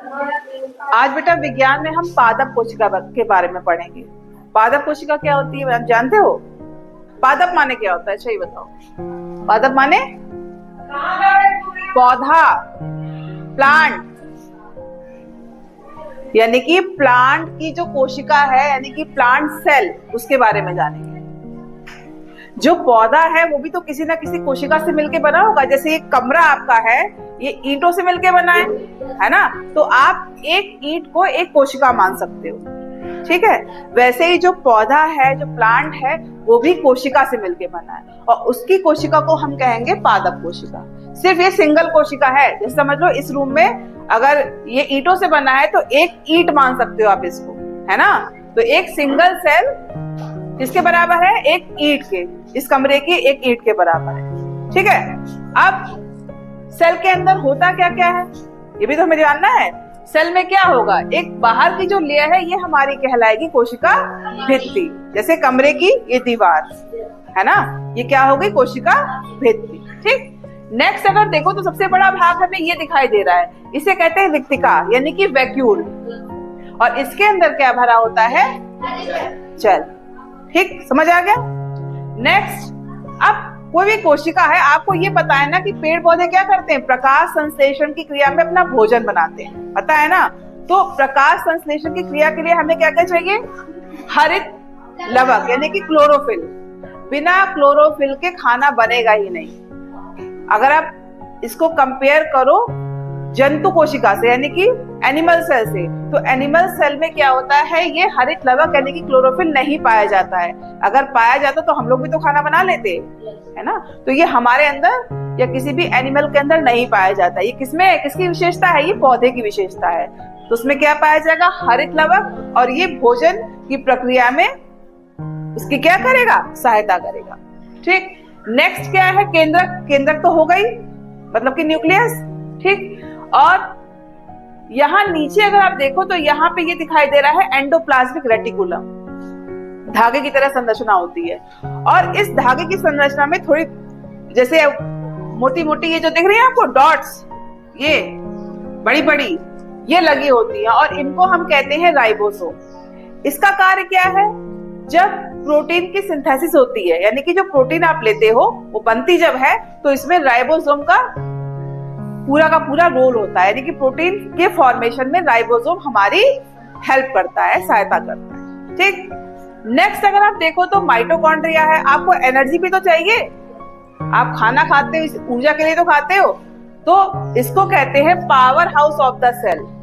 आज बेटा विज्ञान में हम पादप कोशिका के बारे में पढ़ेंगे। पादप कोशिका क्या होती है, आप जानते हो? पादप माने क्या होता है, सही बताओ। पादप माने पौधा, प्लांट, यानी कि प्लांट की जो कोशिका है, यानी कि प्लांट सेल, उसके बारे में जानेंगे। जो पौधा है वो भी तो किसी ना किसी कोशिका से मिलके बना होगा। जैसे ये कमरा आपका है, ये ईंटों से मिलके बना है ना? तो आप एक ईंट को एक कोशिका मान सकते हो, ठीक है? वैसे ही जो पौधा है, जो प्लांट है, वो भी कोशिका से मिलके बना है, और उसकी कोशिका को हम कहेंगे पादप कोशिका। सिर्फ ये सिंगल कोशिका है। जैसे समझ लो इस रूम में अगर ये ईंटों से बना है तो एक ईंट मान सकते हो आप इसको, है ना? तो एक सिंगल सेल किसके बराबर है? एक ईंट के, इस कमरे की एक ईंट के बराबर है, ठीक है? अब सेल के अंदर होता क्या क्या है ये भी तो हमें जानना है। सेल में क्या होगा? एक बाहर की जो लेयर है ये हमारी कहलाएगी कोशिका भित्ति। जैसे कमरे की ये दीवार है ना, ये क्या हो गई? कोशिका भित्ति, ठीक। नेक्स्ट अगर देखो तो सबसे बड़ा भाग हमें ये दिखाई दे रहा है, इसे कहते हैं रिक्तिका, यानी कि वैक्यूल, और इसके अंदर क्या भरा होता है? जल, ठीक, समझ आ गया? नेक्स्ट, अब कोई भी कोशिका है, आपको ये पता है ना कि पेड़ पौधे क्या करते हैं? प्रकाश संश्लेषण की क्रिया में अपना भोजन बनाते हैं, पता है ना? तो प्रकाश संश्लेषण की क्रिया के लिए हमें क्या क्या चाहिए? हरित लवक, यानी कि क्लोरोफिल। बिना क्लोरोफिल के खाना बनेगा ही नहीं। अगर आप इसको कंपेयर करो जंतु कोशिका से, यानी कि एनिमल सेल से, तो एनिमल सेल में क्या होता है? ये हरित लवक यानी कि क्लोरोफिल नहीं पाया जाता है। अगर पाया जाता तो हम लोग भी तो खाना बना लेते, है ना? तो ये हमारे अंदर या किसी भी एनिमल के अंदर नहीं पाया जाता। ये किसमें, किसकी विशेषता है? ये पौधे की विशेषता है। तो उसमें क्या पाया जाएगा? हरित लवक, और ये भोजन की प्रक्रिया में उसकी क्या करेगा? सहायता करेगा, ठीक। नेक्स्ट क्या है? केंद्रक। केंद्रक तो हो गई, मतलब कि न्यूक्लियस, ठीक। और यहाँ नीचे अगर आप देखो तो यहाँ पे ये दिखाई दे रहा है एंडोप्लाज्मिक रेटिकुलम, धागे की तरह संरचना होती है। और इस धागे की संरचना में थोड़ी, जैसे मोटी मोटी ये जो दिख रही है आपको डॉट्स, ये बड़ी बड़ी ये लगी होती है, और इनको हम कहते हैं राइबोसोम। इसका कार्य क्या है? जब प्रोटीन की सिंथेसिस होती है, यानी कि जो प्रोटीन आप लेते हो वो बनती जब है, तो इसमें राइबोसोम का पूरा रोल होता है, यानी कि प्रोटीन के फॉर्मेशन में राइबोसोम हमारी हेल्प करता है, सहायता करता है, ठीक। नेक्स्ट अगर आप देखो तो माइटोकॉन्ड्रिया है। आपको एनर्जी भी तो चाहिए, आप खाना खाते हो, ऊर्जा के लिए तो खाते हो, तो इसको कहते हैं power house of the cell.